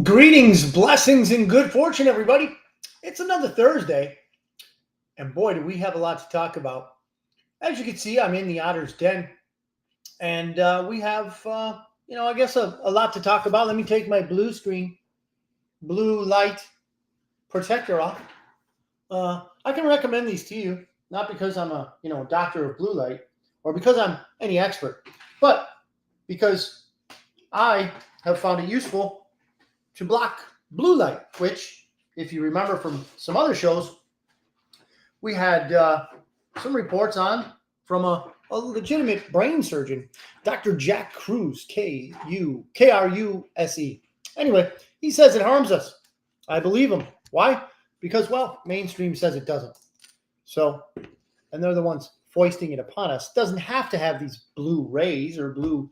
Greetings, blessings, and good fortune, everybody. It's another Thursday, and boy, do we have a lot to talk about. As you can see, I'm in the Otter's den, and we have, I guess a lot to talk about. Let me take my blue light protector off. I can recommend these to you, not because I'm a, doctor of blue light or because I'm any expert, but because I have found it useful to block blue light, which, if you remember from some other shows, we had some reports on from a legitimate brain surgeon, Dr. Jack Cruz, Kruse. Anyway, he says it harms us. I believe him. Why? Because, well, mainstream says it doesn't. So, and they're the ones foisting it upon us. It doesn't have to have these blue rays or blue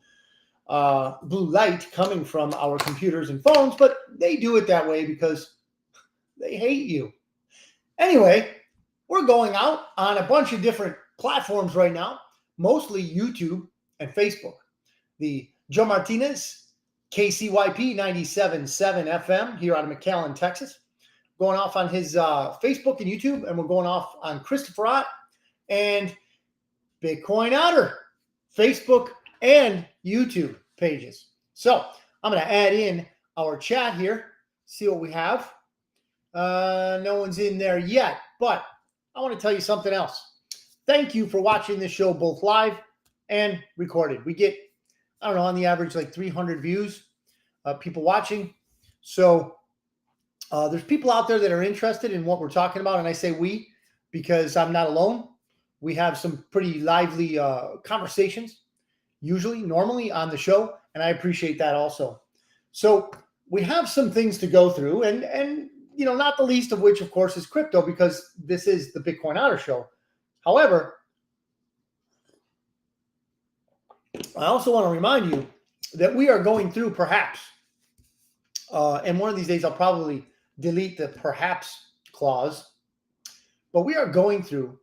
light coming from our computers and phones, but they do it that way because they hate you. Anyway, we're going out on a bunch of different platforms right now, mostly YouTube and Facebook. The Joe Martinez, KCYP 97.7 FM here out of McAllen, Texas, going off on his Facebook and YouTube, and we're going off on Christopher Ott and Bitcoin Otter, Facebook and YouTube pages. So I'm going to add in our chat here, see what we have. No one's in there yet, but I want to tell you something else. Thank you for watching this show both live and recorded. We get, on the average, like 300 views, people watching. So there's people out there that are interested in what we're talking about. And I say we because I'm not alone. We have some pretty lively conversations, normally on the show. And I appreciate that also. So we have some things to go through and not the least of which, of course, is crypto, because this is the Bitcoin Otter Show. However, I also want to remind you that we are going through perhaps, and one of these days I'll probably delete the perhaps clause, but we are going through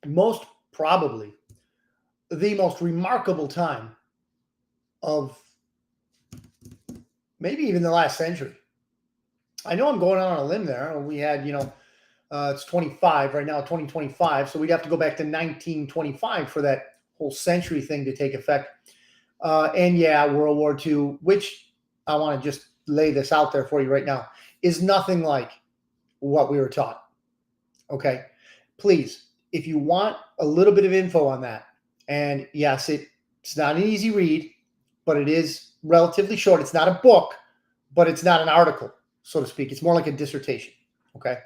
most probably the most remarkable time of maybe even the last century. I know I'm going out on a limb there. We had, it's 25 right now, 2025. So we'd have to go back to 1925 for that whole century thing to take effect. And yeah, World War II, which I want to just lay this out there for you right now, is nothing like what we were taught. Okay. Please, if you want a little bit of info on that, and yes, it's not an easy read, but it is relatively short. It's not a book, but it's not an article, so to speak. It's more like a dissertation. Okay.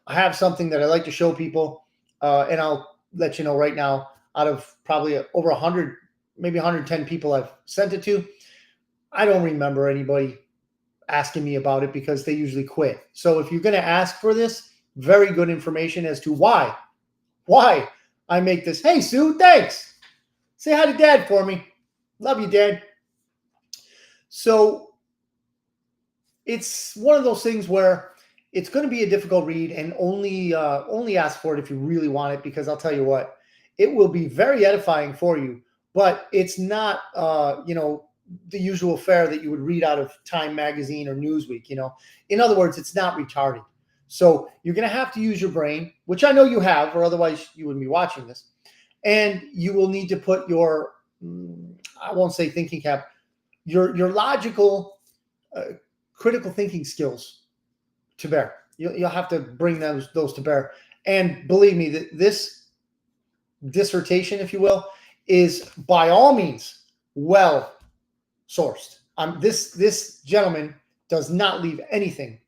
I have something that I like to show people, and I'll let you know right now, out of probably over 100, maybe 110 people I've sent it to, I don't remember anybody asking me about it because they usually quit. So if you're going to ask for this, very good information as to why I make this. Hey, Sue, thanks. Say hi to Dad for me. Love you, Dad. So it's one of those things where it's going to be a difficult read, and only ask for it if you really want it, because I'll tell you what, it will be very edifying for you, but it's not, the usual fare that you would read out of Time Magazine or Newsweek. In other words, it's not retarded. So you're going to have to use your brain, which I know you have, or otherwise you wouldn't be watching this. And you will need to put your, I won't say thinking cap, your logical, critical thinking skills to bear. You'll have to bring those to bear. And believe me, that this dissertation, if you will, is by all means well sourced. This gentleman does not leave anything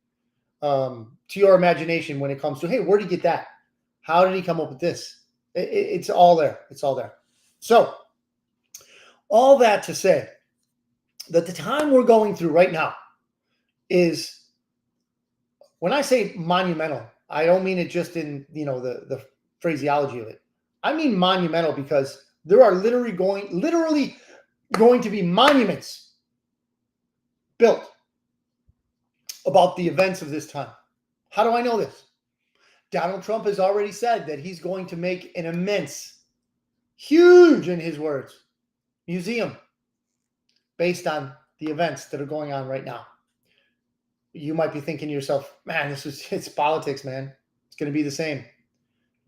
to your imagination when it comes to, hey, where did he get that? How did he come up with this? It's all there. It's all there. So all that to say that the time we're going through right now is, when I say monumental, I don't mean it just in, the phraseology of it. I mean monumental because there are literally going to be monuments built about the events of this time. How do I know this? Donald Trump has already said that he's going to make an immense, huge, in his words, museum based on the events that are going on right now. You might be thinking to yourself, man, it's politics, man. It's going to be the same.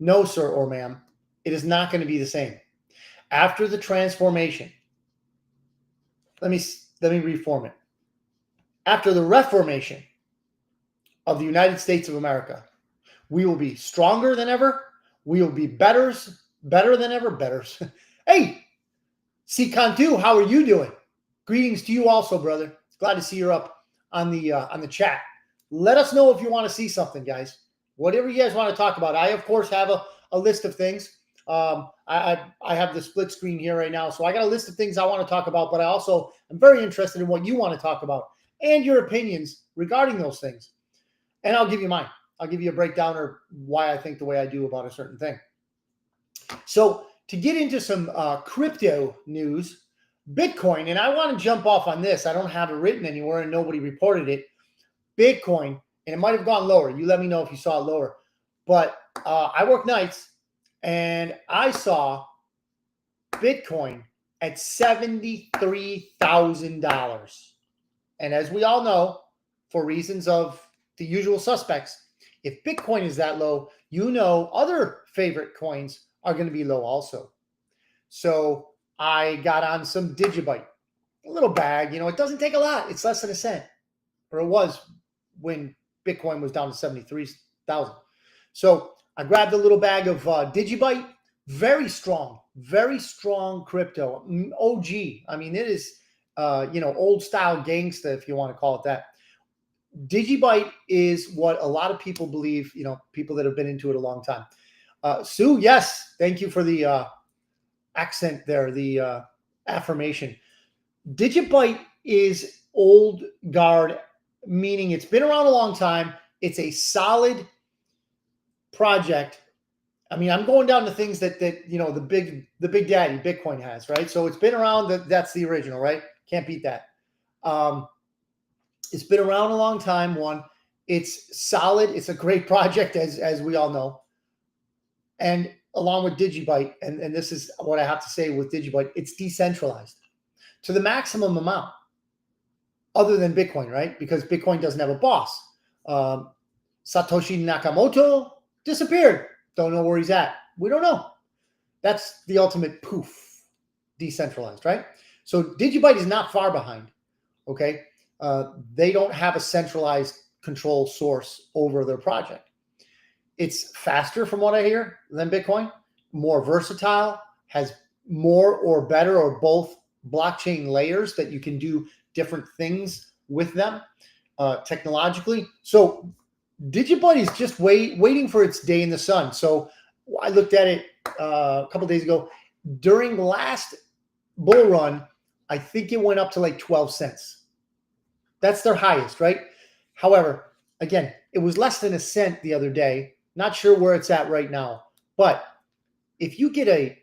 No, sir or ma'am, it is not going to be the same. After the transformation, let me reform it. After the reformation of the United States of America, we will be stronger than ever. We will be better than ever. Better. Hey, C Cantu, how are you doing? Greetings to you also, brother. Glad to see you're up on the chat. Let us know if you want to see something, guys. Whatever you guys want to talk about. I, of course, have a list of things. I have the split screen here right now, so I got a list of things I want to talk about, but I also am very interested in what you want to talk about and your opinions regarding those things. And I'll give you mine. I'll give you a breakdown or why I think the way I do about a certain thing. So to get into some crypto news, Bitcoin, and I want to jump off on this. I don't have it written anywhere and nobody reported it. Bitcoin, and it might have gone lower. You let me know if you saw it lower. But I work nights, and I saw Bitcoin at $73,000. And as we all know, for reasons of the usual suspects, if Bitcoin is that low, you know other favorite coins are going to be low also. So I got on some Digibyte, a little bag. It doesn't take a lot. It's less than a cent, or it was when Bitcoin was down to 73,000. So I grabbed a little bag of Digibyte. Very strong crypto. OG. I mean, it is, old style gangsta, if you want to call it that. Digibyte is what a lot of people believe, people that have been into it a long time. Sue, yes, thank you for the accent there, the affirmation. Digibyte is old guard, meaning it's been around a long time. It's a solid project. I mean, I'm going down to things that the big daddy Bitcoin has, right? So it's been around. That's the original, right? Can't beat that. It's been around a long time. One, it's solid. It's a great project, as we all know. And along with Digibyte, and this is what I have to say with Digibyte, it's decentralized to the maximum amount, other than Bitcoin, right? Because Bitcoin doesn't have a boss. Satoshi Nakamoto disappeared. Don't know where he's at. We don't know. That's the ultimate poof, decentralized, right? So Digibyte is not far behind, okay? They don't have a centralized control source over their project. It's faster, from what I hear, than Bitcoin, more versatile, has more or better or both blockchain layers that you can do different things with them technologically. So Digibyte is just waiting for its day in the sun. So I looked at it a couple days ago. During last bull run, I think it went up to like 12 cents. That's their highest, right? However, again, it was less than a cent the other day. Not sure where it's at right now. But if you get a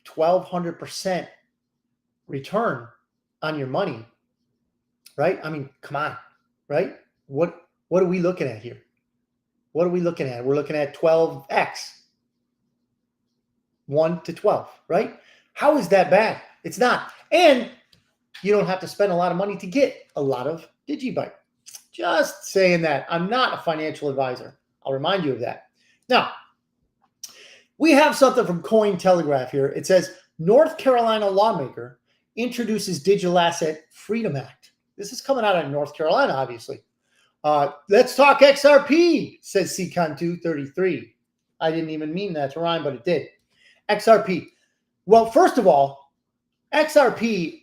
1,200% return on your money, right? I mean, come on, right? What are we looking at here? What are we looking at? We're looking at 12x, 1 to 12, right? How is that bad? It's not. And you don't have to spend a lot of money to get a lot of Digibyte. Just saying that. I'm not a financial advisor. I'll remind you of that. Now, we have something from Cointelegraph here. It says, North Carolina lawmaker introduces Digital Asset Freedom Act. This is coming out of North Carolina, obviously. Let's talk XRP, says CCon233. I didn't even mean that to rhyme, but it did. XRP. Well, first of all, XRP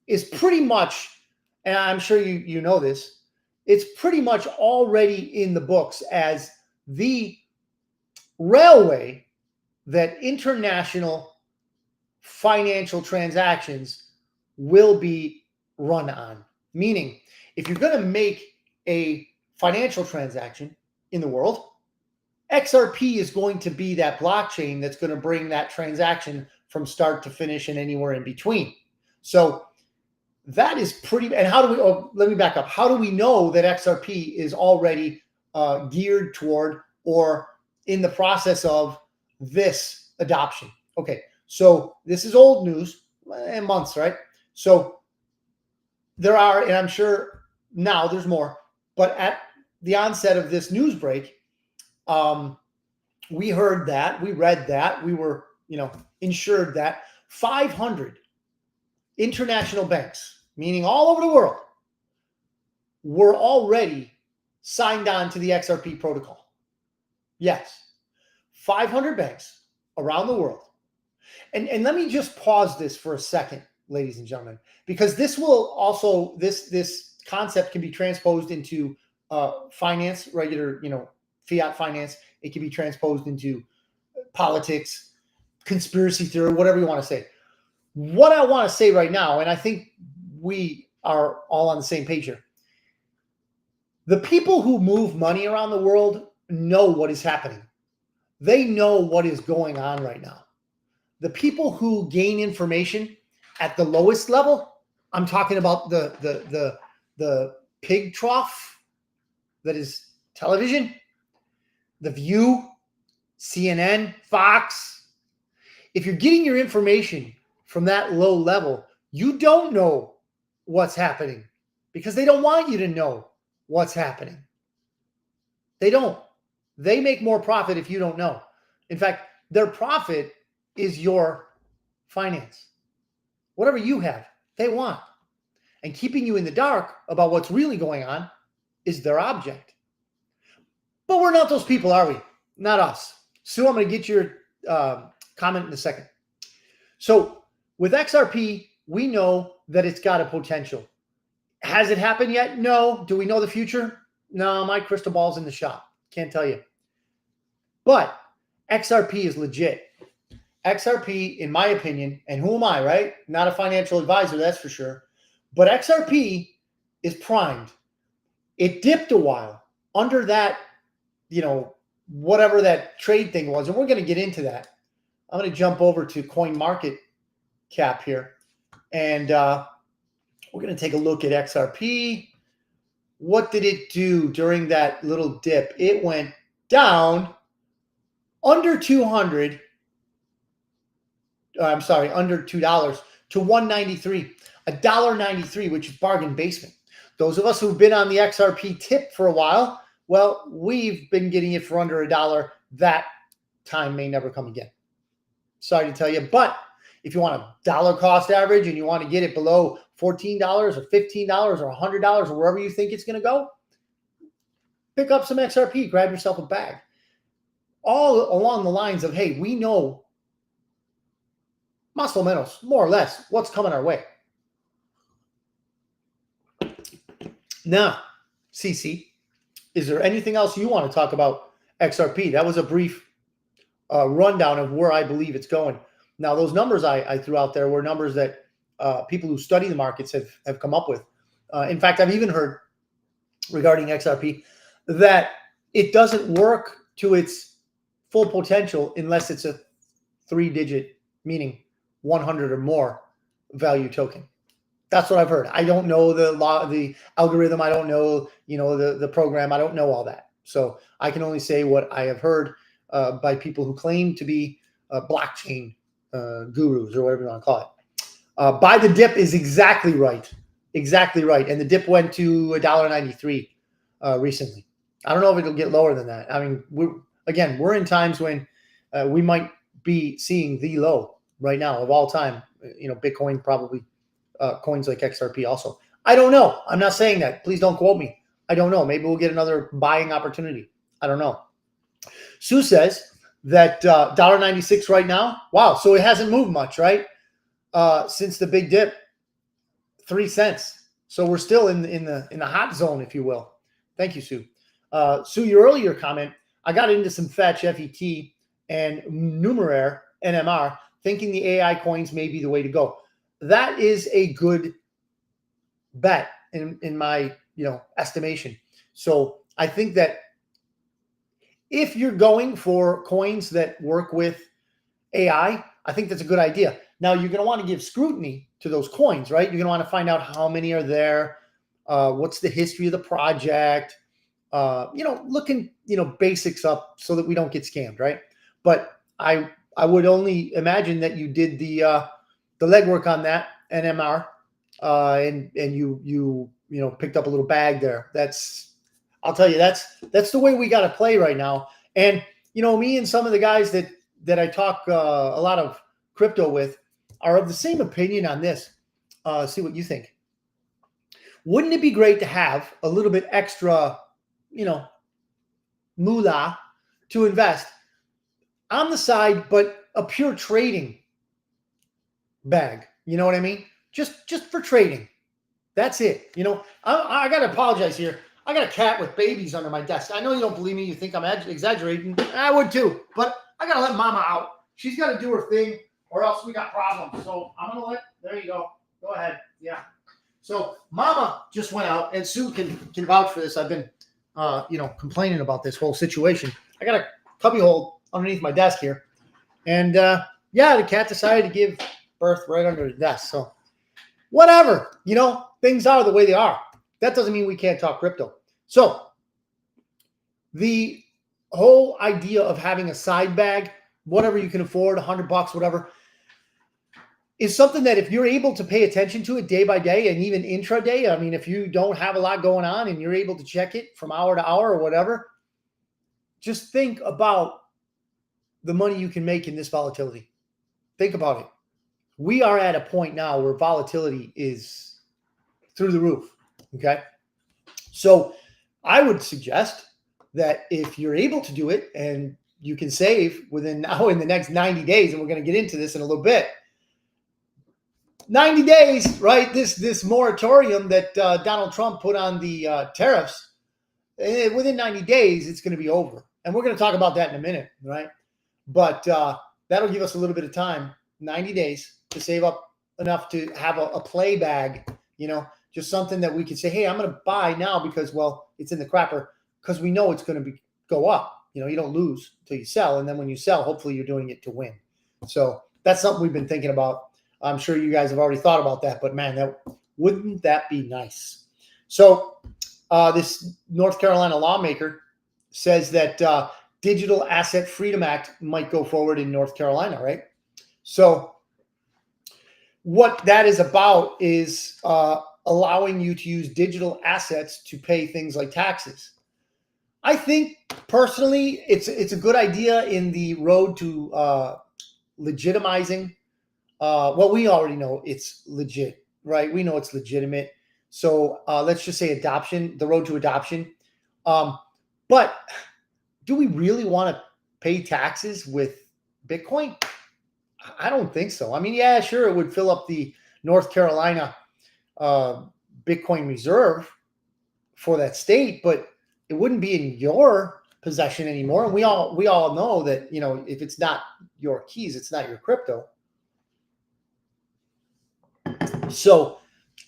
is pretty much, and I'm sure you know this, it's pretty much already in the books as the railway that international financial transactions will be run on. Meaning, if you're going to make a financial transaction in the world, XRP is going to be that blockchain that's going to bring that transaction from start to finish and anywhere in between. So that is pretty, and let me back up. How do we know that XRP is already geared toward or in the process of this adoption? Okay, so this is old news, months, right? So there are, and I'm sure now there's more, But at the onset of this news break, we heard that, we read that, we were, insured that 500 international banks, meaning all over the world, were already signed on to the XRP protocol. Yes, 500 banks around the world. And let me just pause this for a second, ladies and gentlemen, because this will also, this concept can be transposed into finance, regular, fiat finance. It can be transposed into politics, conspiracy theory, whatever you want to say. What I want to say right now, and I think we are all on the same page here, the people who move money around the world know what is happening. They know what is going on right now. The people who gain information at the lowest level, I'm talking about the pig trough that is television, The View, CNN, Fox. If you're getting your information from that low level, you don't know what's happening because they don't want you to know what's happening. They don't. They make more profit if you don't know. In fact, their profit is your finance. Whatever you have, they want. And keeping you in the dark about what's really going on is their object. But we're not those people, are we? Not us. Sue, I'm going to get your comment in a second. So with XRP, we know that it's got a potential. Has it happened yet? No. Do we know the future? No, my crystal ball's in the shop. Can't tell you. But XRP is legit. XRP, in my opinion, and who am I, right? Not a financial advisor, that's for sure. But XRP is primed. It dipped a while under that, whatever that trade thing was. And we're going to get into that. I'm going to jump over to CoinMarketCap here. And we're going to take a look at XRP. What did it do during that little dip? It went down under 200. Under $2 to $1.93, $1.93, which is bargain basement. Those of us who've been on the XRP tip for a while, well, we've been getting it for under $1. That time may never come again. Sorry to tell you, but if you want a dollar cost average and you want to get it below $14 or $15 or $100 or wherever you think it's going to go, pick up some XRP, grab yourself a bag. All along the lines of, hey, we know más o menos, more or less, what's coming our way. Now, CC, is there anything else you want to talk about XRP? That was a brief rundown of where I believe it's going. Now, those numbers I threw out there were numbers that people who study the markets have come up with. In fact, I've even heard regarding XRP that it doesn't work to its full potential unless it's a 3-digit, meaning 100 or more value token. That's what I've heard. I don't know the algorithm. I don't know, the program. I don't know all that. So I can only say what I have heard by people who claim to be blockchain gurus or whatever you want to call it. Buy the dip is exactly right. Exactly right. And the dip went to $1.93 recently. I don't know if it'll get lower than that. I mean, we're in times when we might be seeing the low right now of all time. Bitcoin probably, coins like XRP also. I don't know. I'm not saying that. Please don't quote me. I don't know. Maybe we'll get another buying opportunity. I don't know. Sue says that $1.96 right now. Wow. So it hasn't moved much, right? Since the big dip, 3 cents. So we're still in the hot zone, if you will. Thank you, Sue. Sue, your earlier comment, I got into some Fetch, FET, and Numeraire, NMR, thinking the AI coins may be the way to go. That is a good bet in my estimation. So I think that if you're going for coins that work with AI, I think that's a good idea. Now you're going to want to give scrutiny to those coins, right? You're going to want to find out how many are there, what's the history of the project, looking basics up so that we don't get scammed, right? But I would only imagine that you did the legwork on that NMR, and you picked up a little bag there. That's I'll tell you, that's the way we got to play right now. And me and some of the guys that I talk a lot of crypto with are of the same opinion on this. See what you think. Wouldn't it be great to have a little bit extra, moolah to invest on the side, but a pure trading bag? You know what I mean? Just for trading. That's it. I got to apologize here. I got a cat with babies under my desk. I know you don't believe me. You think I'm exaggerating. I would too. But I got to let Mama out. She's got to do her thing or else we got problems. So I'm going to there you go. Go ahead. Yeah. So Mama just went out, and Sue can vouch for this. I've been, complaining about this whole situation. I got a cubby hole underneath my desk here. And, the cat decided to give birth right under the desk. So whatever, things are the way they are. That doesn't mean we can't talk crypto. So the whole idea of having a side bag, whatever you can afford, $100, whatever, is something that if you're able to pay attention to it day by day and even intraday, I mean, if you don't have a lot going on and you're able to check it from hour to hour or whatever, just think about the money you can make in this volatility. Think about it. We are at a point now where volatility is through the roof. Okay. So I would suggest that if you're able to do it and you can save within now in the next 90 days, and we're going to get into this in a little bit, 90 days, right? This moratorium that Donald Trump put on the tariffs, within 90 days, it's going to be over. And we're going to talk about that in a minute, right? But that'll give us a little bit of time, 90 days, to save up enough to have a play bag, just something that we could say, hey, I'm going to buy now because, well, it's in the crapper, because we know it's going to go up. You don't lose until you sell. And then when you sell, hopefully you're doing it to win. So that's something we've been thinking about. I'm sure you guys have already thought about that, but man, wouldn't that be nice? So this North Carolina lawmaker says that Digital Asset Freedom Act might go forward in North Carolina, right? So what that is about is allowing you to use digital assets to pay things like taxes. I think personally, it's a good idea in the road to legitimizing. Well, we already know it's legit, right? We know it's legitimate. So let's just say adoption, the road to adoption. But do we really want to pay taxes with Bitcoin? I don't think so. I mean, yeah, sure, it would fill up the North Carolina Bitcoin reserve for that state, but it wouldn't be in your possession anymore. And we all know that, if it's not your keys, it's not your crypto. So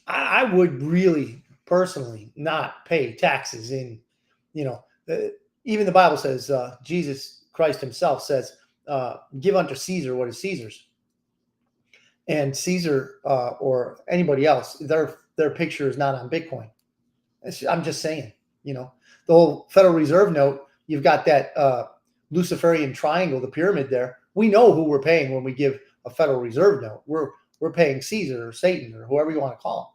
I would really personally not pay taxes in, even the Bible says, Jesus Christ himself says, give unto Caesar what is Caesar's. And Caesar or anybody else, their picture is not on Bitcoin. I'm just saying, the whole Federal Reserve note, you've got that Luciferian triangle, the pyramid there. We know who we're paying when we give a Federal Reserve note. We're paying Caesar or Satan or whoever you want to call him.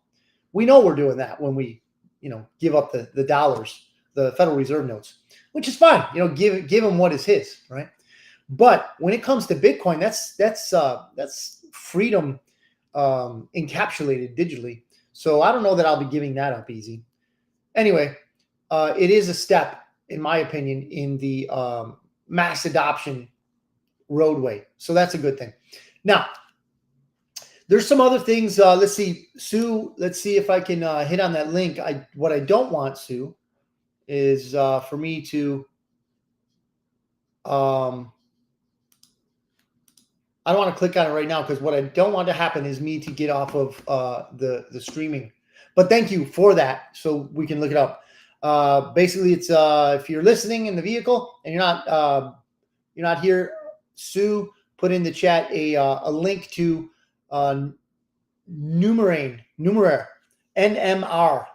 We know we're doing that when we, give up the dollars, the Federal Reserve notes, which is fine. Give him what is his, right? But when it comes to Bitcoin, that's freedom encapsulated digitally. So I don't know that I'll be giving that up easy. Anyway, it is a step, in my opinion, in the mass adoption roadway. So that's a good thing. Now, there's some other things. Let's see, Sue. Let's see if I can hit on that link. What I don't want, Sue, is for me to. I don't want to click on it right now because what I don't want to happen is me to get off of the streaming. But thank you for that, so we can look it up. Basically, it's if you're listening in the vehicle and you're not here, Sue put in the chat a link to Numeraire, NMR.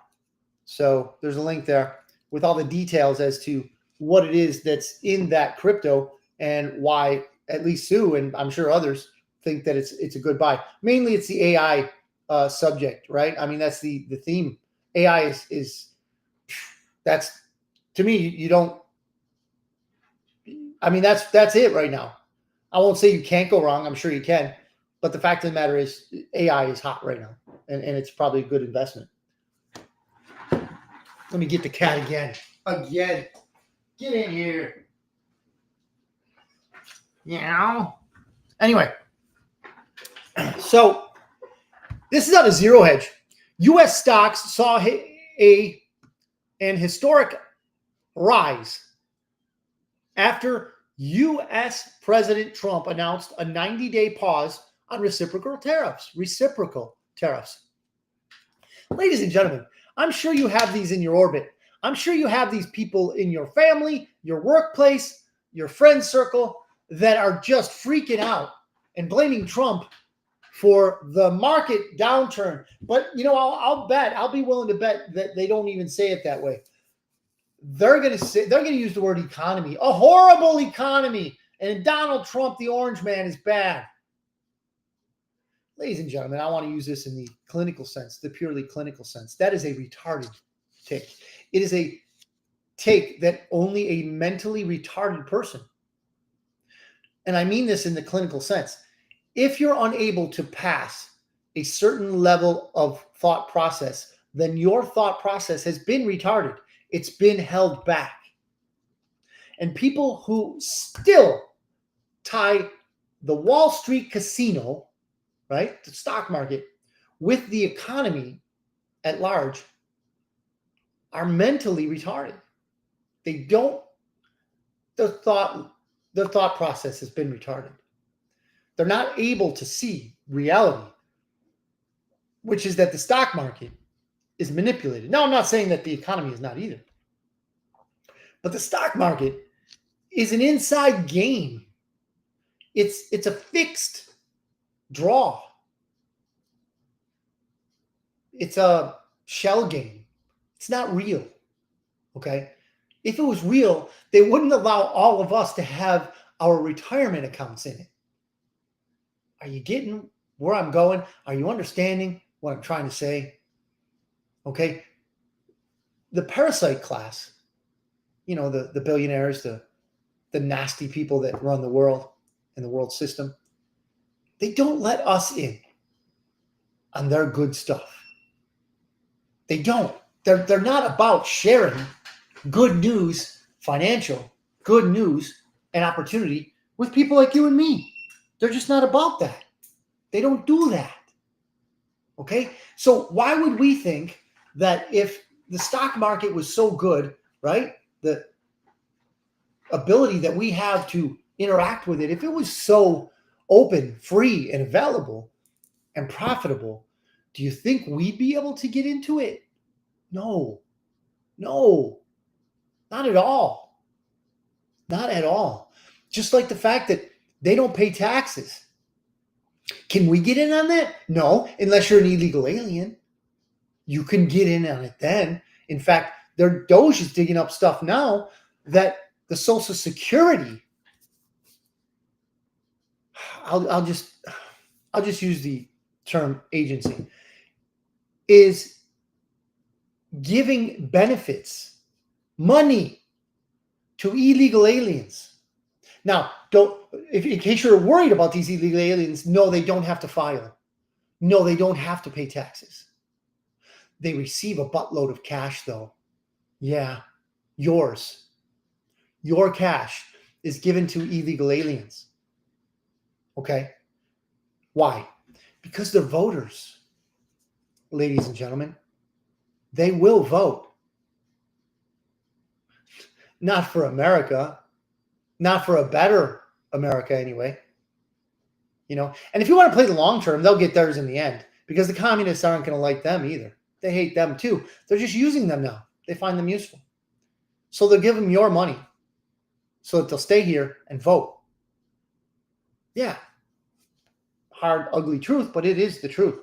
So there's a link there with all the details as to what it is that's in that crypto and why at least Sue and I'm sure others think that it's a good buy. Mainly it's the AI subject, right? I mean, that's the theme. AI is that's To me, you don't. I mean, that's it right now. I won't say you can't go wrong. I'm sure you can. But the fact of the matter is AI is hot right now. And it's probably a good investment. Let me get the cat again. Again. Get in here. Yeah. Anyway. So this is on a zero hedge. U.S. stocks saw an historic rise after U.S. President Trump announced a 90-day pause on reciprocal tariffs. Ladies and gentlemen, I'm sure you have these in your orbit. I'm sure you have these people in your family, your workplace, your friend circle that are just freaking out and blaming Trump for the market downturn. But, I'll be willing to bet that they don't even say it that way. They're going to use the word economy, a horrible economy, and Donald Trump, the orange man, is bad. Ladies and gentlemen, I want to use this in the clinical sense, the purely clinical sense. That is a retarded take. It is a take that only a mentally retarded person, and I mean this in the clinical sense, if you're unable to pass a certain level of thought process, then your thought process has been retarded. It's been held back. And people who still tie the Wall Street casino, right, the stock market, with the economy at large are mentally retarded. Their thought process has been retarded. They're not able to see reality, which is that the stock market is manipulated. Now, I'm not saying that the economy is not either, but the stock market is an inside game. It's a fixed draw. It's a shell game. It's not real. Okay? If it was real, they wouldn't allow all of us to have our retirement accounts in it. Are you getting where I'm going? Are you understanding what I'm trying to say? Okay? The parasite class, the billionaires, the nasty people that run the world and the world system, they don't let us in on their good stuff. They don't. They're not about sharing good news, financial good news and opportunity with people like you and me. They're just not about that. They don't do that. Okay? So why would we think that if the stock market was so good, right? The ability that we have to interact with it, if it was so open, free, and available and profitable, do you think we'd be able to get into it? No, not at all. Not at all. Just like the fact that they don't pay taxes. Can we get in on that? No, unless you're an illegal alien. You can get in on it then. In fact, their Doge is digging up stuff now that the Social Security, I'll just use the term agency, is giving benefits, money to illegal aliens. Now, in case you're worried about these illegal aliens, no, they don't have to file. No, they don't have to pay taxes. They receive a buttload of cash, though. Yeah, yours. Your cash is given to illegal aliens. Okay? Why? Because they're voters, ladies and gentlemen. They will vote. Not for America. Not for a better America, anyway. And if you want to play the long term, they'll get theirs in the end because the communists aren't going to like them either. They hate them too. They're just using them now. They find them useful. So they'll give them your money so that they'll stay here and vote. Yeah. Hard, ugly truth, but it is the truth.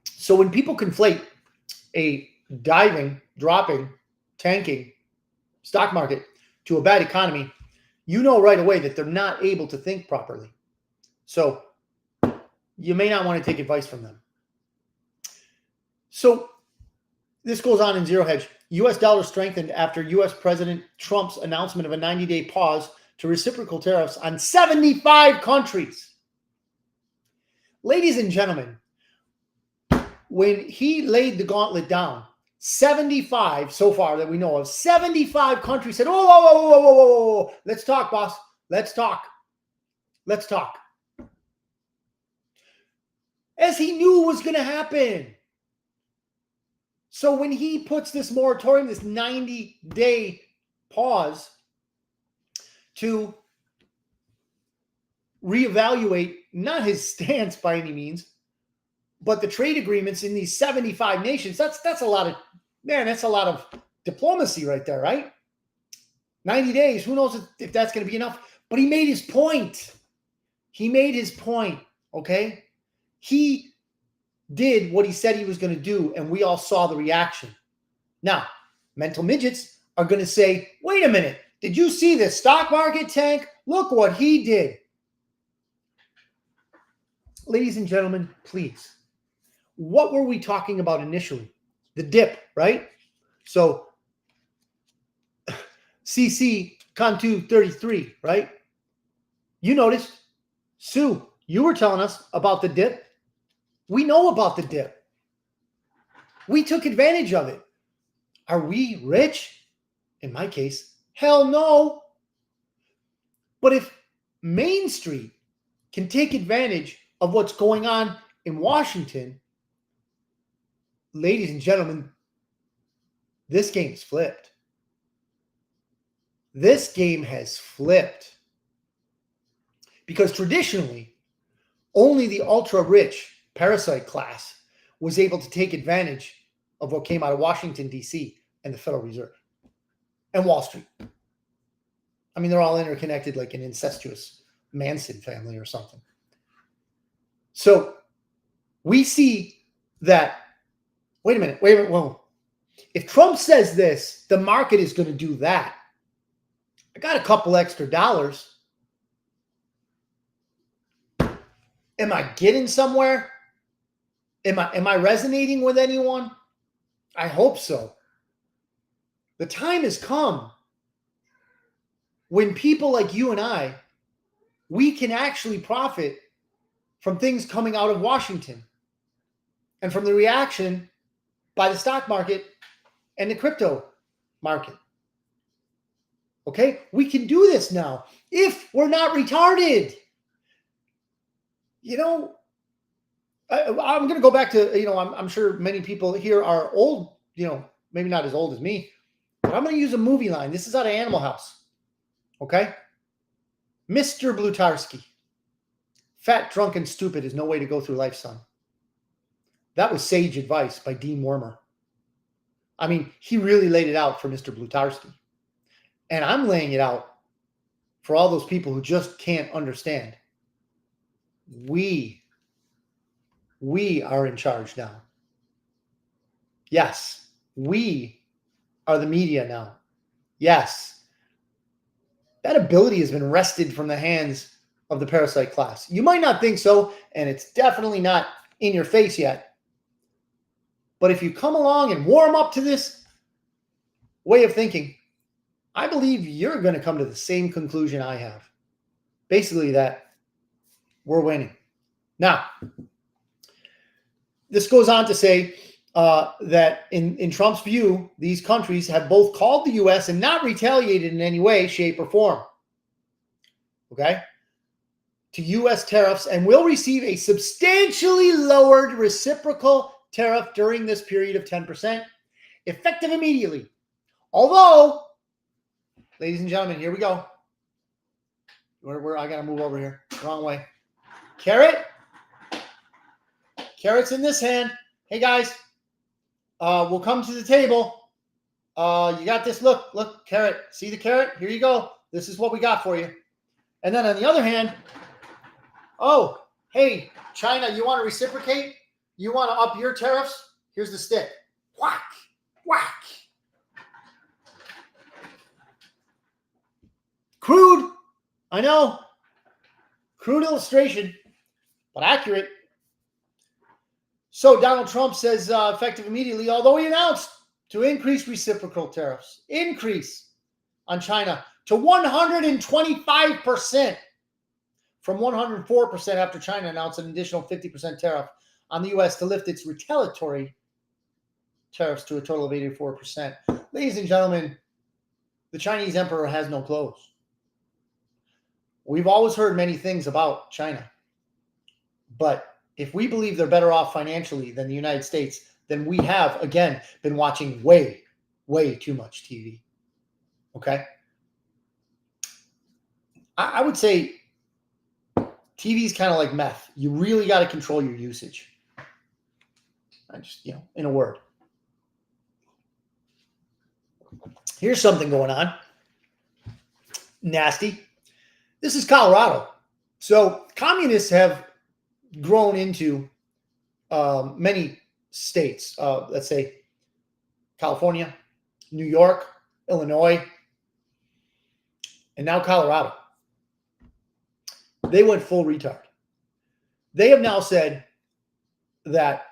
So when people conflate a diving, dropping, tanking stock market to a bad economy, you know right away that they're not able to think properly. So you may not want to take advice from them. So This goes on in Zero Hedge. U.S. dollar strengthened after U.S. President Trump's announcement of a 90-day pause to reciprocal tariffs on 75 countries. Ladies and gentlemen, when he laid the gauntlet down, 75 so far that we know of, 75 countries said, whoa, whoa, whoa, whoa, whoa, whoa, whoa. Let's talk, boss. Let's talk. Let's talk. As he knew was going to happen. So when he puts this moratorium, this 90-day pause to reevaluate, not his stance by any means, but the trade agreements in these 75 nations, that's a lot of, man, that's a lot of diplomacy right there, right? 90 days, who knows if that's going to be enough? But he made his point. He made his point, okay? He did what he said he was going to do, and we all saw the reaction. Now, mental midgets are going to say, wait a minute, did you see this stock market tank? Look what he did. Ladies and gentlemen, please. What were we talking about initially? The dip, right? So CC Cantu 33, right? You noticed, Sue, you were telling us about the dip. We know about the dip. We took advantage of it. Are we rich? In my case, hell no. But if Main Street can take advantage of what's going on in Washington, ladies and gentlemen, this game's flipped. This game has flipped. Because traditionally, only the ultra-rich parasite class was able to take advantage of what came out of Washington, D.C. and the Federal Reserve and Wall Street. I mean, they're all interconnected like an incestuous Manson family or something. So we see that, wait a minute, whoa. If Trump says this, the market is going to do that. I got a couple extra dollars. Am I getting somewhere? Am I resonating with anyone? I hope so. The time has come when people like you and I, we can actually profit from things coming out of Washington and from the reaction by the stock market and the crypto market. Okay? We can do this now if we're not retarded. You know, I'm going to go back to, you know, I'm sure many people here are old, you know, maybe not as old as me, but I'm going to use a movie line. This is out of Animal House. Okay? Mr. Blutarsky. Fat, drunk, and stupid is no way to go through life, son. That was sage advice by Dean Wormer. I mean, he really laid it out for Mr. Blutarsky. And I'm laying it out for all those people who just can't understand. We are in charge now. Yes, we are the media now. Yes, that ability has been wrested from the hands of the parasite class. You might not think so, and it's definitely not in your face yet. But if you come along and warm up to this way of thinking, I believe you're going to come to the same conclusion I have. Basically that we're winning. Now, this goes on to say that in Trump's view, these countries have both called the U.S. and not retaliated in any way, shape, or form. Okay? To U.S. tariffs and will receive a substantially lowered reciprocal tariff during this period of 10%, effective immediately. Although, ladies and gentlemen, here we go. I got to move over here. Wrong way. Carrot. Carrot's in this hand. Hey, guys. We'll come to the table. You got this. Look, carrot. See the carrot? Here you go. This is what we got for you. And then on the other hand, oh, hey, China, you want to reciprocate? You want to up your tariffs? Here's the stick. Whack, whack. Crude. I know. Crude illustration, but accurate. So Donald Trump says effective immediately, although he announced to increase reciprocal tariffs, increase on China to 125% from 104% after China announced an additional 50% tariff on the U.S. to lift its retaliatory tariffs to a total of 84%. Ladies and gentlemen, the Chinese emperor has no clothes. We've always heard many things about China, but if we believe they're better off financially than the United States, then we have, again, been watching way, way too much TV. Okay? I would say TV is kind of like meth. You really got to control your usage. I just, in a word. Here's something going on. Nasty. This is Colorado. So communists have grown into many states. Let's say California, New York, Illinois, and now Colorado. They went full retard. They have now said that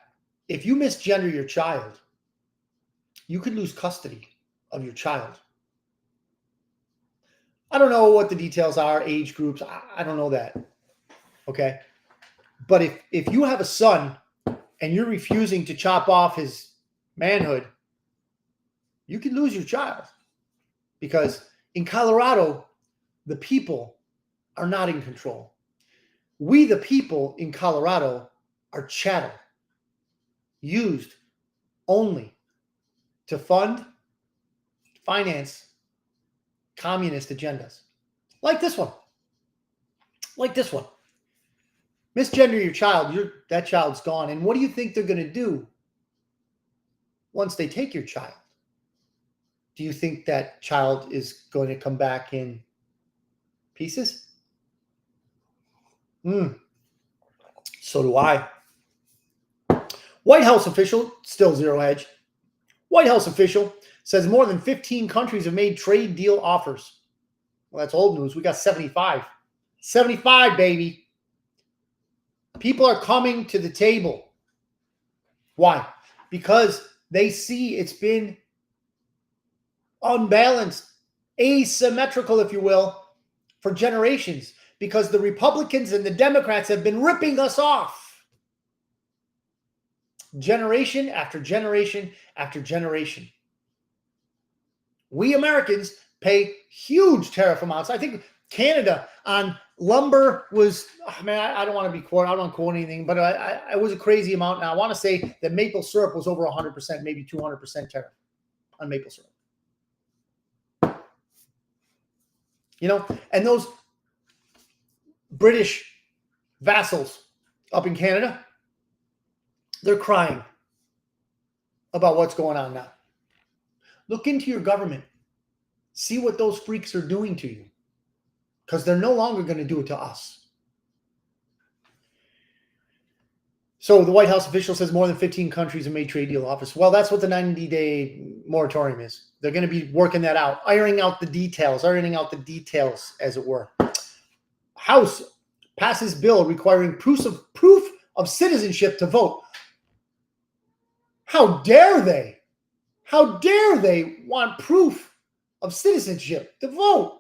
if you misgender your child, you could lose custody of your child. I don't know what the details are, age groups. I don't know that. Okay. But if you have a son and you're refusing to chop off his manhood, you could lose your child. Because in Colorado, the people are not in control. We, the people in Colorado, are chattel, used only to finance communist agendas. Like this one. Misgender your child, that child's gone. And what do you think they're going to do once they take your child? Do you think that child is going to come back in pieces? So do I. White House official, still zero hedge. White House official says more than 15 countries have made trade deal offers. Well, that's old news. We got 75. 75, baby. People are coming to the table. Why? Because they see it's been unbalanced, asymmetrical, if you will, for generations. Because the Republicans and the Democrats have been ripping us off. Generation after generation after generation. We Americans pay huge tariff amounts. I think Canada on lumber was, I don't want to be quoted. I don't want to quote anything, but it was a crazy amount. Now, I want to say that maple syrup was over 100%, maybe 200% tariff on maple syrup. And those British vassals up in Canada, they're crying about what's going on now. Look into your government. See what those freaks are doing to you. Because they're no longer going to do it to us. So the White House official says more than 15 countries have made trade deal offers. Well, that's what the 90-day moratorium is. They're going to be working that out, ironing out the details, as it were. House passes bill requiring proof of citizenship to vote. How dare they? How dare they want proof of citizenship to vote?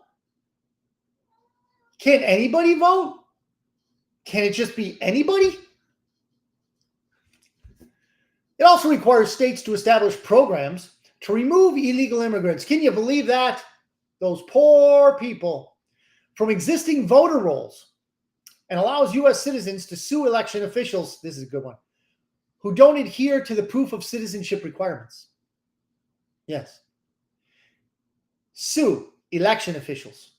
Can anybody vote? Can it just be anybody? It also requires states to establish programs to remove illegal immigrants. Can you believe that? Those poor people from existing voter rolls, and allows U.S. citizens to sue election officials. This is a good one. Who don't adhere to the proof of citizenship requirements. Yes. Sue election officials.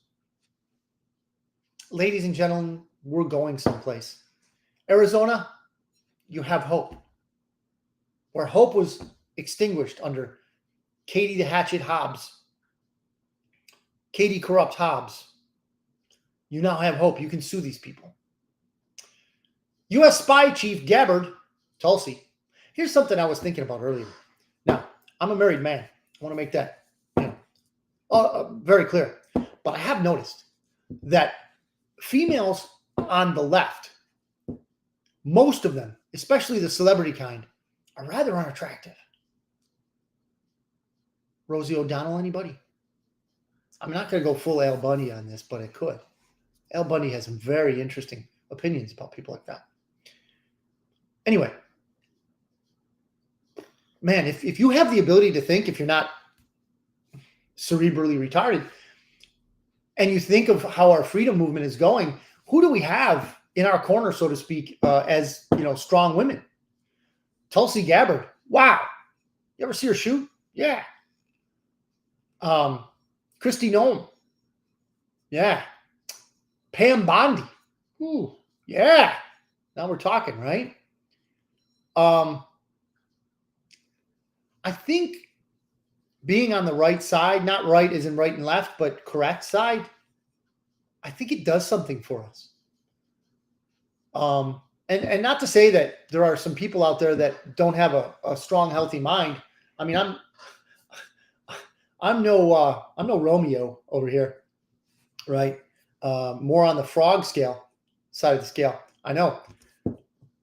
Ladies and gentlemen, we're going someplace. Arizona, you have hope. Where hope was extinguished under Katie the Hatchet Hobbs. Katie Corrupt Hobbs. You now have hope. You can sue these people. U.S. Spy Chief Gabbard Tulsi. Here's something I was thinking about earlier. Now, I'm a married man. I want to make that very clear. But I have noticed that females on the left, most of them, especially the celebrity kind, are rather unattractive. Rosie O'Donnell, anybody? I'm not going to go full Al Bundy on this, but it could. Al Bundy has some very interesting opinions about people like that. Anyway, man, if you have the ability to think, if you're not cerebrally retarded, and you think of how our freedom movement is going, who do we have in our corner, so to speak, as strong women? Tulsi Gabbard. Wow. You ever see her shoot? Yeah. Kristi Noem. Yeah. Pam Bondi. Ooh, yeah. Now we're talking, right? I think being on the right side, not right as in right and left, but correct side, I think it does something for us. And not to say that there are some people out there that don't have a strong, healthy mind. I mean, I'm no Romeo over here, right? More on the frog side of the scale. I know,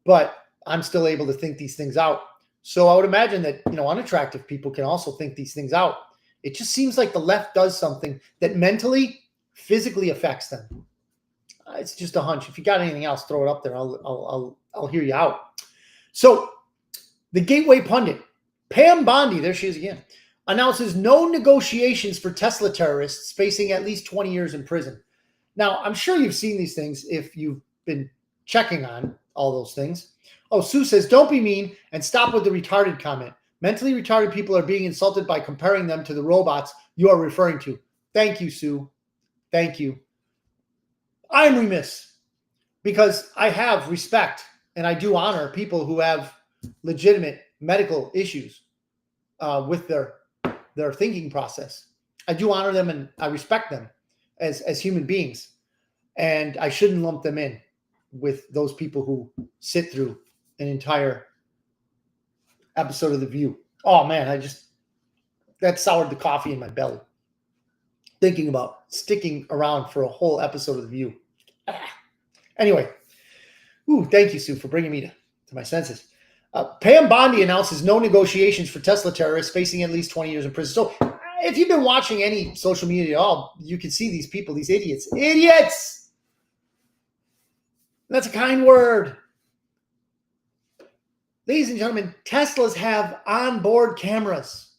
but I'm still able to think these things out. So I would imagine that, unattractive people can also think these things out. It just seems like the left does something that mentally, physically affects them. It's just a hunch. If you got anything else, throw it up there. I'll hear you out. So the Gateway pundit, Pam Bondi, there she is again, announces no negotiations for Tesla terrorists facing at least 20 years in prison. Now, I'm sure you've seen these things if you've been checking on all those things. Oh, Sue says, don't be mean and stop with the retarded comment. Mentally retarded people are being insulted by comparing them to the robots you are referring to. Thank you, Sue. Thank you. I'm remiss because I have respect and I do honor people who have legitimate medical issues with their thinking process. I do honor them and I respect them as human beings. And I shouldn't lump them in with those people who sit through an entire episode of The View. Oh man, that soured the coffee in my belly. Thinking about sticking around for a whole episode of The View. Anyway, thank you, Sue, for bringing me to my senses. Pam Bondi announces no negotiations for Tesla terrorists facing at least 20 years in prison. So if you've been watching any social media at all, you can see these people, these idiots. Idiots! That's a kind word. Ladies and gentlemen, Teslas have onboard cameras.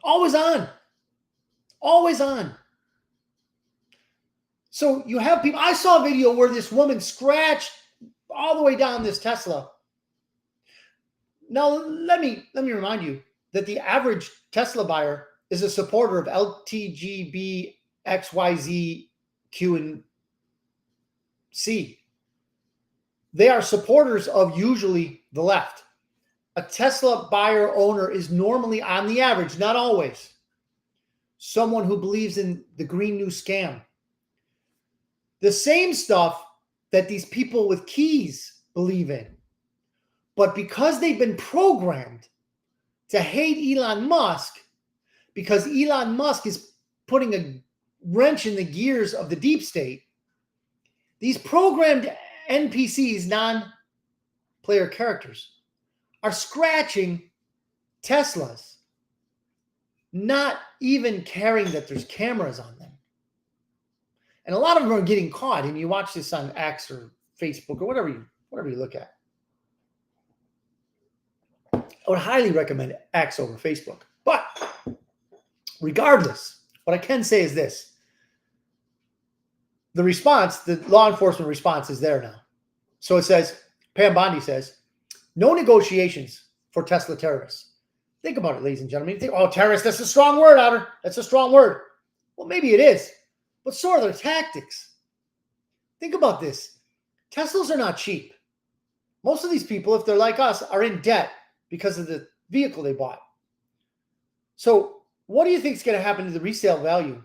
Always on. Always on. So you have people. I saw a video where this woman scratched all the way down this Tesla. Now, let me remind you that the average Tesla buyer is a supporter of LTGB, XYZ, Q, and C. They are supporters of usually the left. A Tesla buyer owner is normally, on the average, not always, someone who believes in the Green New Scam. The same stuff that these people with keys believe in. But because they've been programmed to hate Elon Musk, because Elon Musk is putting a wrench in the gears of the deep state, these programmed NPCs, non-player characters, are scratching Teslas, not even caring that there's cameras on them. And a lot of them are getting caught. And you watch this on X or Facebook or whatever you look at. I would highly recommend X over Facebook. But regardless, what I can say is this. The response, the law enforcement response is there now. So it says, Pam Bondi says, no negotiations for Tesla terrorists. Think about it, ladies and gentlemen. You think, oh, terrorists, that's a strong word, Otter. That's a strong word. Well, maybe it is. But so are their tactics. Think about this. Teslas are not cheap. Most of these people, if they're like us, are in debt because of the vehicle they bought. So what do you think is going to happen to the resale value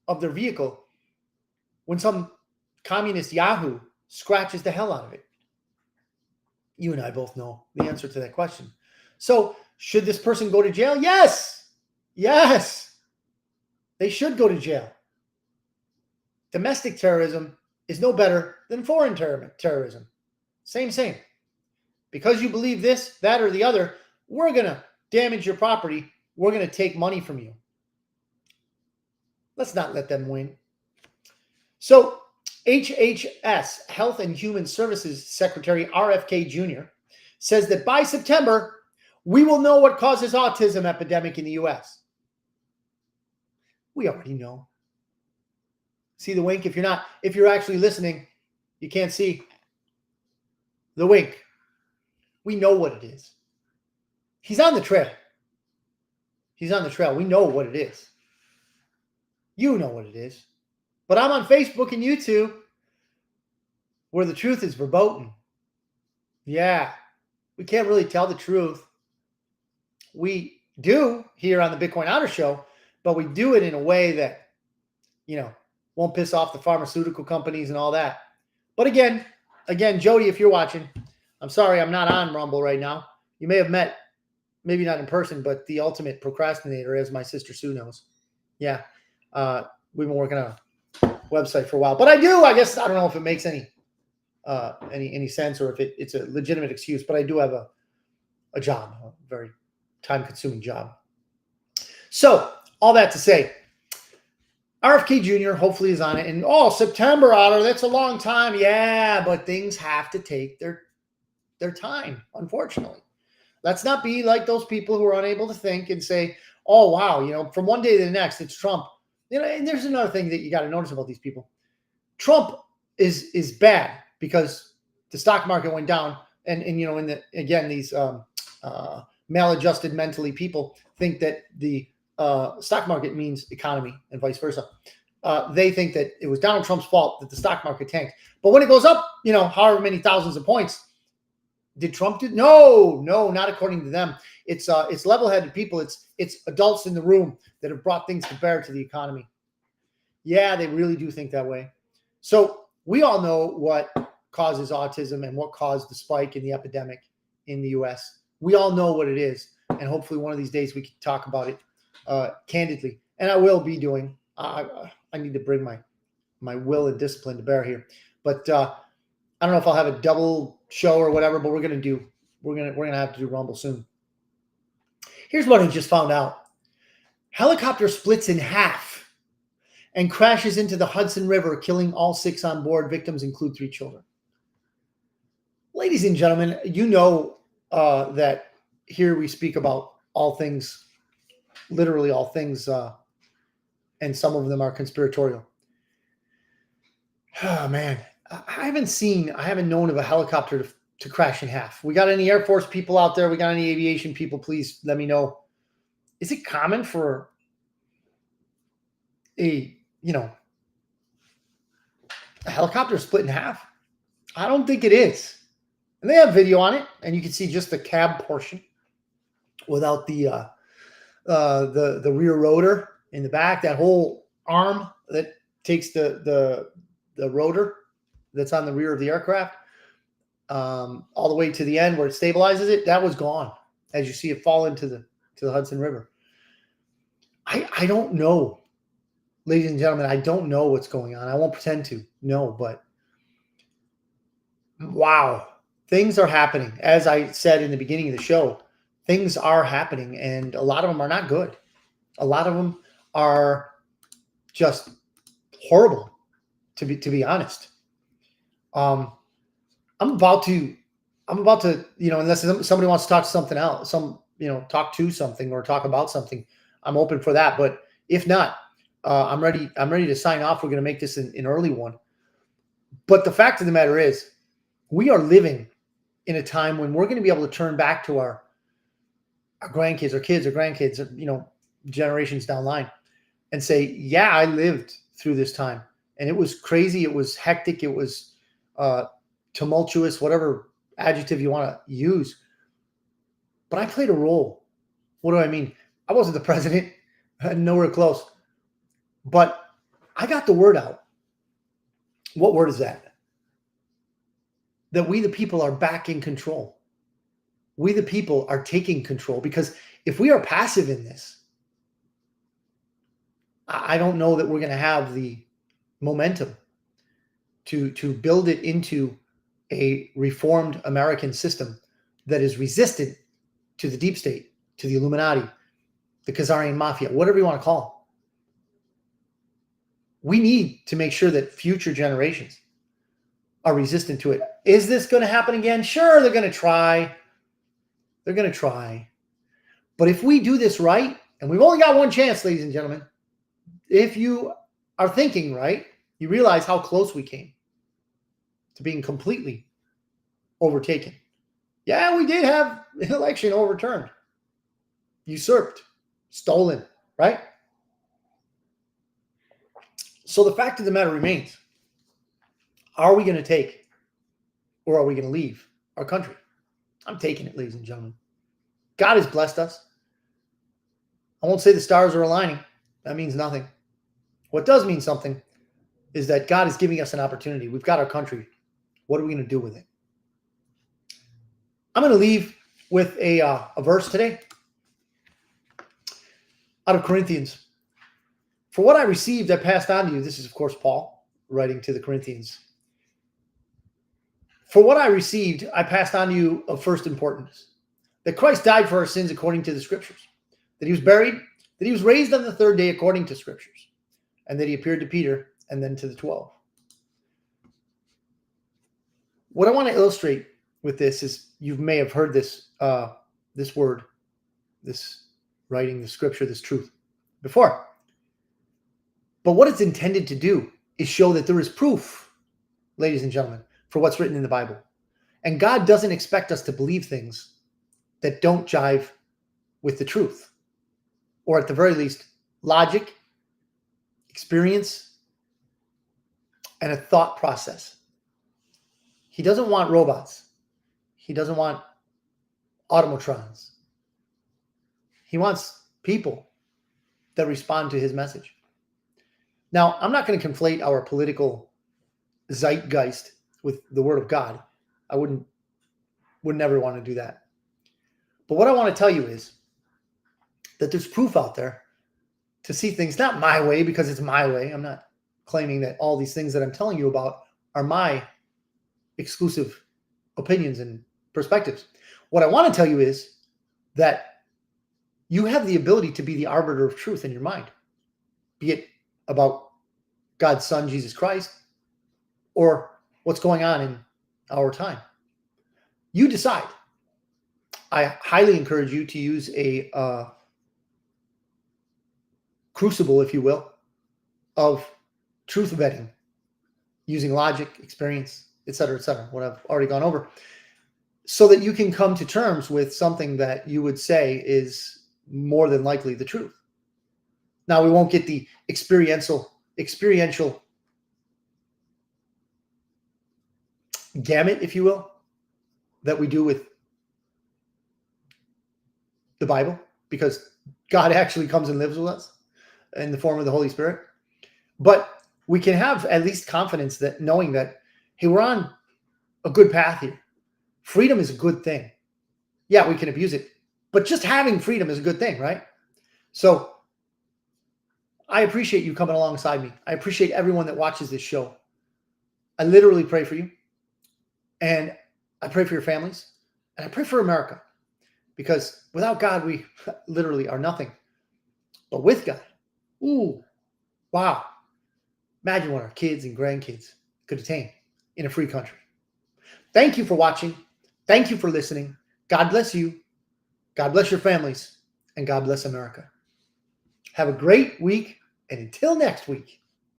of their vehicle when some communist Yahoo scratches the hell out of it? You and I both know the answer to that question. So should this person go to jail? Yes. Yes. They should go to jail. Domestic terrorism is no better than foreign terrorism. Same. Because you believe this, that, or the other, we're going to damage your property. We're going to take money from you. Let's not let them win. So HHS, Health and Human Services Secretary RFK Jr., says that by September, we will know what causes autism epidemic in the U.S. We already know. See the wink? If you're actually listening, you can't see the wink. We know what it is. He's on the trail. He's on the trail. We know what it is. You know what it is. But I'm on Facebook and YouTube where the truth is verboten. Yeah, we can't really tell the truth. We do here on the Bitcoin Otter Show, but we do it in a way that, won't piss off the pharmaceutical companies and all that. But again, Jody, if you're watching, I'm sorry I'm not on Rumble right now. You may have met, maybe not in person, but the ultimate procrastinator, as my sister Sue knows. Yeah, we've been working on a website for a while. But I guess, I don't know if it makes any sense or if it's a legitimate excuse, but I do have a job, a very time-consuming job. So all that to say, RFK Jr. hopefully is on it. And September, Otter, that's a long time. Yeah, but things have to take their time, unfortunately. Let's not be like those people who are unable to think and say, oh, wow, from one day to the next, it's Trump. And there's another thing that you got to notice about these people. Trump is bad because the stock market went down. And these maladjusted mentally people think that the stock market means economy and vice versa. They think that it was Donald Trump's fault that the stock market tanked. But when it goes up, however many thousands of points, did Trump do? No, not according to them. It's level-headed people. It's adults in the room that have brought things to bear to the economy. Yeah, they really do think that way. So we all know what causes autism and what caused the spike in the epidemic in the U.S. We all know what it is, and hopefully one of these days we can talk about it candidly. And I will be doing. I need to bring my will and discipline to bear here, but I don't know if I'll have a double show or whatever. But we're gonna have to do Rumble soon. Here's what I just found out: helicopter splits in half and crashes into the Hudson River, killing all 6 on board. Victims include 3 children. Ladies and gentlemen, you know that here we speak about all things, literally all things, and some of them are conspiratorial. Oh, man. I haven't known of a helicopter to crash in half. We got any Air Force people out there? We got any aviation people? Please let me know. Is it common for a helicopter split in half? I don't think it is. And they have video on it, and you can see just the cab portion without the rear rotor in the back, that whole arm that takes the rotor that's on the rear of the aircraft, all the way to the end where it stabilizes it. That was gone as you see it fall into the Hudson River. I don't know, ladies and gentlemen. I don't know what's going on. I won't pretend to know, but wow, things are happening. As I said in the beginning of the show, things are happening, and a lot of them are not good. A lot of them are just horrible, to be honest. I'm about to, unless somebody wants to talk to something else, talk to something or talk about something, I'm open for that. But if not, I'm ready to sign off. We're going to make this an early one. But the fact of the matter is, we are living in a time when we're going to be able to turn back to our grandkids or kids or grandkids, generations down the line, and say, yeah, I lived through this time. And it was crazy. It was hectic. It was tumultuous, whatever adjective you want to use. But I played a role. What do I mean? I wasn't the president, nowhere close. But I got the word out. What word is that? That we, the people, are back in control. We, the people, are taking control. Because if we are passive in this, I don't know that we're going to have the momentum to build it into a reformed American system that is resistant to the deep state, to the Illuminati, the Khazarian mafia, whatever you want to call them. We need to make sure that future generations are resistant to it. Is this going to happen again? Sure, they're going to try. They're going to try. But if we do this right, and we've only got one chance, ladies and gentlemen, if you are thinking right, you realize how close we came to being completely overtaken. Yeah, we did have an election overturned, usurped, stolen, right? So the fact of the matter remains, are we going to take or are we going to leave our country? I'm taking it, ladies and gentlemen. God has blessed us. I won't say the stars are aligning. That means nothing. What does mean something is that God is giving us an opportunity. We've got our country. What are we going to do with it? I'm going to leave with a verse today out of Corinthians. For what I received, I passed on to you. This is, of course, Paul writing to the Corinthians. For what I received, I passed on to you of first importance, that Christ died for our sins according to the Scriptures, that he was buried, that he was raised on the third day according to Scriptures, and that he appeared to Peter and then to the 12. What I want to illustrate with this is, you may have heard this this word, this writing, the Scripture, this truth before. But what it's intended to do is show that there is proof, ladies and gentlemen, for what's written in the Bible. And God doesn't expect us to believe things that don't jive with the truth, or at the very least, logic, experience, and a thought process. He doesn't want robots. He doesn't want automatrons. He wants people that respond to his message. Now, I'm not going to conflate our political zeitgeist with the Word of God. I would never want to do that. But what I want to tell you is that there's proof out there to see things not my way because it's my way. I'm not claiming that all these things that I'm telling you about are my exclusive opinions and perspectives. What I want to tell you is that you have the ability to be the arbiter of truth in your mind, be it about God's Son, Jesus Christ, or what's going on in our time. You decide. I highly encourage you to use a crucible, if you will, of truth vetting, using logic, experience, etc., what I've already gone over, so that you can come to terms with something that you would say is more than likely the truth. Now, we won't get the experiential gamut, if you will, that we do with the Bible, because God actually comes and lives with us in the form of the Holy Spirit. But we can have at least confidence that knowing that, hey, we're on a good path here. Freedom is a good thing. Yeah, we can abuse it, but just having freedom is a good thing, right? So I appreciate you coming alongside me. I appreciate everyone that watches this show. I literally pray for you, and I pray for your families, and I pray for America, because without God, we literally are nothing. But with God, ooh, wow. Imagine what our kids and grandkids could attain in a free country. Thank you for watching. Thank you for listening. God bless you. God bless your families. And God bless America. Have a great week. And until next week.